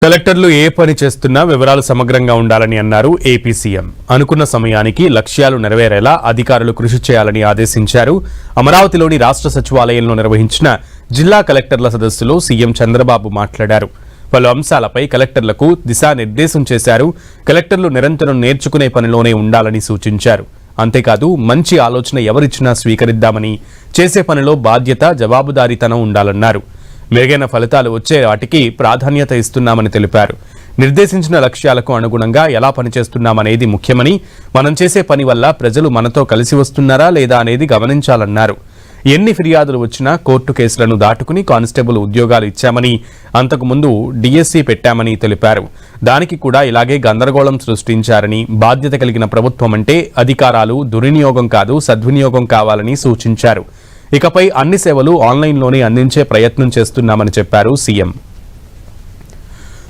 కలెక్టర్లు ఏ పని చేస్తున్నా వివరాలు సమగ్రంగా ఉండాలని అన్నారు ఏపీ సీఎం. అనుకున్న సమయానికి లక్ష్యాలు నెరవేరేలా అధికారులు కృషి చేయాలని ఆదేశించారు. అమరావతిలోని రాష్ట్ర సచివాలయంలో నిర్వహించిన జిల్లా కలెక్టర్ల సదస్సులో సీఎం చంద్రబాబు మాట్లాడారు. పలు అంశాలపై కలెక్టర్లకు దిశానిర్దేశం చేశారు. కలెక్టర్లు నిరంతరం నేర్చుకునే పనిలోనే ఉండాలని సూచించారు. అంతేకాదు మంచి ఆలోచన ఎవరిచ్చినా స్వీకరిద్దామని, చేసే పనిలో బాధ్యత, జవాబుదారీతనం ఉండాలన్నారు. మెరుగైన ఫలితాలు వచ్చే వాటికి ప్రాధాన్యత ఇస్తున్నామని తెలిపారు. నిర్దేశించిన లక్ష్యాలకు అనుగుణంగా ఎలా పనిచేస్తున్నామనేది ముఖ్యమని, మనం చేసే పని వల్ల ప్రజలు మనతో కలిసి వస్తున్నారా లేదా అనేది గమనించాలన్నారు. ఎన్ని ఫిర్యాదులు వచ్చినా కోర్టు కేసులను దాటుకుని కానిస్టేబుల్ ఉద్యోగాలు ఇచ్చామని, అంతకుముందు డిఎస్సీ పెట్టామని తెలిపారు. దానికి కూడా ఇలాగే గందరగోళం సృష్టించారని, బాధ్యత కలిగిన ప్రభుత్వం అంటే అధికారాలు దుర్వినియోగం కాదు, సద్వినియోగం కావాలని సూచించారు. ఇకపై అన్ని సేవలు ఆన్లైన్లోనే అందించే ప్రయత్నం చేస్తున్నామని చెప్పారు సీఎం.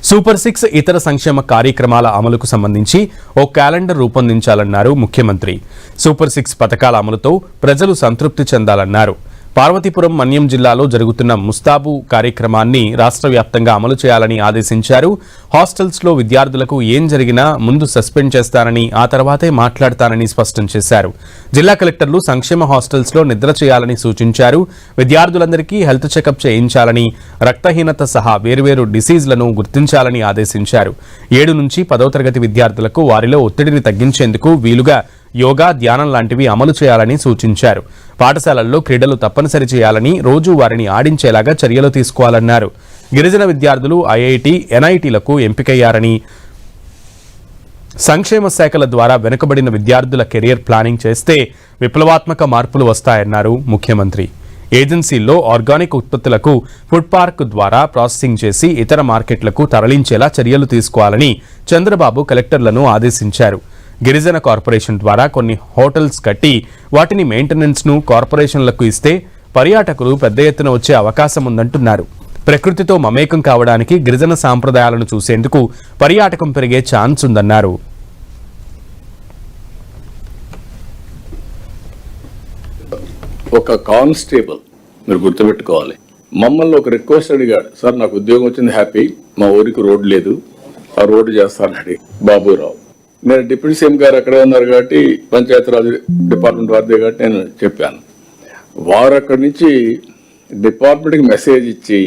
సూపర్ 6 ఇతర సంక్షేమ కార్యక్రమాల అమలుకు సంబంధించి ఓ క్యాలెండర్ రూపొందించాలన్నారు ముఖ్యమంత్రి. సూపర్ 6 పథకాల అమలుతో ప్రజలు సంతృప్తి చెందాలన్నారు. పార్వతీపురం, మన్యం జిల్లాలో జరుగుతున్న ముస్తాబు కార్యక్రమాన్ని రాష్ట్ర వ్యాప్తంగా అమలు చేయాలని ఆదేశించారు. హాస్టల్స్లో విద్యార్థులకు ఏం జరిగినా ముందు సస్పెండ్ చేస్తానని, ఆ తర్వాతే మాట్లాడతానని స్పష్టం చేశారు. జిల్లా కలెక్టర్లు సంక్షేమ హాస్టల్స్లో నిద్ర చేయాలని సూచించారు. విద్యార్థులందరికీ హెల్త్ చెకప్ చేయించాలని, రక్తహీనత సహా వేర్వేరు డిసీజ్లను గుర్తించాలని ఆదేశించారు. 7 నుంచి 10వ తరగతి విద్యార్థులకు వారిలో ఒత్తిడిని తగ్గించేందుకు వీలుగా యోగా, ధ్యానం లాంటివి అమలు చేయాలని సూచించారు. పాఠశాలల్లో క్రీడలు తప్పనిసరి చేయాలని, రోజు వారిని ఆడించేలాగా చర్యలు తీసుకోవాలన్నారు. గిరిజన విద్యార్థులు ఐఐటి, ఎన్ఐటీలకు ఎంపికయ్యారని, సంక్షేమ శాఖల ద్వారా వెనుకబడిన విద్యార్థుల కెరియర్ ప్లానింగ్ చేస్తే విప్లవాత్మక మార్పులు వస్తాయన్నారు ముఖ్యమంత్రి. ఏజెన్సీల్లో ఆర్గానిక్ ఉత్పత్తులకు ఫుడ్ పార్క్ ద్వారా ప్రాసెసింగ్ చేసి ఇతర మార్కెట్లకు తరలించేలా చర్యలు తీసుకోవాలని చంద్రబాబు కలెక్టర్లను ఆదేశించారు. గిరిజన కార్పొరేషన్ ద్వారా కొన్ని హోటల్స్ కట్టి వాటిని మెయింటెనెన్స్ను కార్పొరేషన్లకు ఇస్తే పర్యాటకులు పెద్ద ఎత్తున వచ్చే అవకాశం ఉందంటున్నారు. ప్రకృతితో మమేకం కావడానికి, గిరిజన సాంప్రదాయాలను చూసేందుకు పర్యాటకం పెరిగే ఛాన్స్ ఉందన్నారు. ఒక కానిస్టేబుల్ మీరు గుర్తుపెట్టుకోవాలి, మమ్మల్ని ఒక రిక్వెస్ట్ అడిగాడు. సార్ నాకు ఉద్యోగం వచ్చింది, హ్యాపీ, మా ఊరికి రోడ్డు లేదు, ఆ రోడ్డు చేస్తానని బాబురావు. నేను డిప్యూటీ సీఎం గారు అక్కడే ఉన్నారు కాబట్టి, పంచాయతీరాజ్ డిపార్ట్మెంట్ వారిదే కాబట్టి నేను చెప్పాను. వారు అక్కడి నుంచి డిపార్ట్మెంట్కి మెసేజ్ ఇచ్చి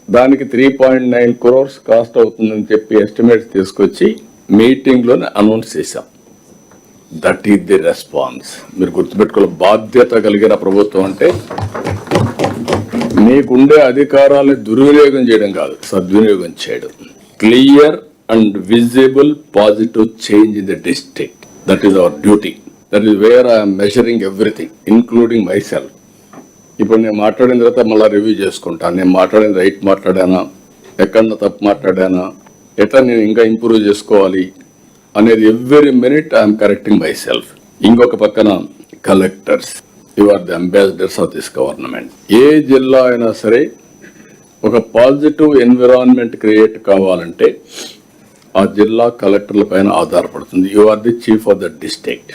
దానికి 3.9 crores కాస్ట్ అవుతుందని చెప్పి ఎస్టిమేట్స్ తీసుకొచ్చి మీటింగ్లోనే అనౌన్స్ చేశాం. That is the response. మీరు గుర్తుపెట్టుకోవాలి, బాధ్యత కలిగిన ప్రభుత్వం అంటే మీకుండే అధికారాలను దుర్వినియోగం చేయడం కాదు, సద్వినియోగం చేయడం. Clear and visible positive change in the district. That is our duty. That is where I am measuring everything, including myself. ఇప్పుడు నేను మాట్లాడిన తర్వాత మళ్ళీ రివ్యూ చేసుకుంటాను. నేను మాట్లాడిన రైట్ మాట్లాడానా, ఎక్కడన్నా తప్పు మాట్లాడానా, ఎట్లా నేను ఇంకా ఇంప్రూవ్ చేసుకోవాలి అనేది every minute I'm correcting myself. ఇంకొక పక్కన collectors, you are the ambassadors of this government. ఏ జిల్లా అయినా సరే ఒక పాజిటివ్ ఎన్విరాన్మెంట్ క్రియేట్ కావాలంటే ఆ జిల్లా కలెక్టర్ల పైన ఆధారపడుతుంది. You are the chief of the district.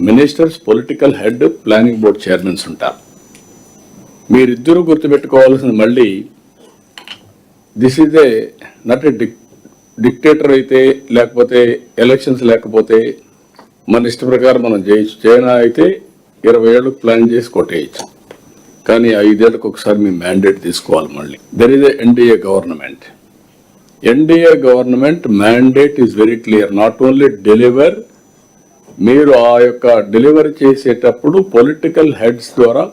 Ministers, political head, planning board chairmans ఉంటారు. మీరిద్దరూ గుర్తుపెట్టుకోవాల్సింది మళ్ళీ, this is a not a dictator అయితే, లేకపోతే ఎలక్షన్స్ లేకపోతే మన ఇష్ట ప్రకారం మనం చేయొచ్చు. చైనా అయితే 20 ఏళ్ళకు ప్లాన్ చేసి కొట్టేయచ్చు, కానీ 5 ఏళ్ళకు ఒకసారి మీ మ్యాండేట్ తీసుకోవాలి. మళ్ళీ there is NDA government. NDA government mandate is very clear. Not only deliver, మీరు ఆ యొక్క డెలివరీ చేసేటప్పుడు పొలిటికల్ హెడ్స్ ద్వారా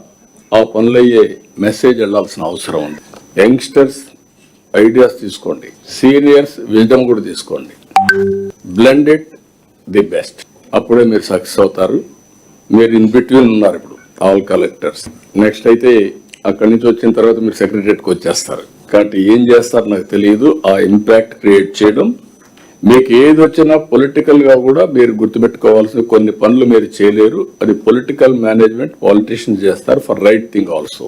ఆ పనులయ్యే మెసేజ్ వెళ్లాల్సిన అవసరం ఉంది. యంగ్స్టర్స్ ఐడియాస్ తీసుకోండి, సీనియర్స్ విజ్డమ్ కూడా తీసుకోండి, బ్లెండ్ ఇట్ ది బెస్ట్. అప్పుడే మీరు సక్సెస్ అవుతారు. మీరు ఇన్ బిట్వీన్ ఉన్నారు ఇప్పుడు ఆల్ కలెక్టర్స్. నెక్స్ట్ అయితే అక్కడి నుంచి వచ్చిన తర్వాత మీరు సెక్రటరియట్కి వచ్చేస్తారు. కాబట్టి ఏం చేస్తారు నాకు తెలియదు. ఆ ఇంపాక్ట్ క్రియేట్ చేయడం, మీకు ఏది వచ్చినా పొలిటికల్ గా కూడా మీరు గుర్తుపెట్టుకోవాల్సిన కొన్ని పనులు మీరు చేయలేరు. అది పొలిటికల్ మేనేజ్మెంట్, పాలిటిషియన్స్ చేస్తారు ఫర్ రైట్ థింగ్ ఆల్సో.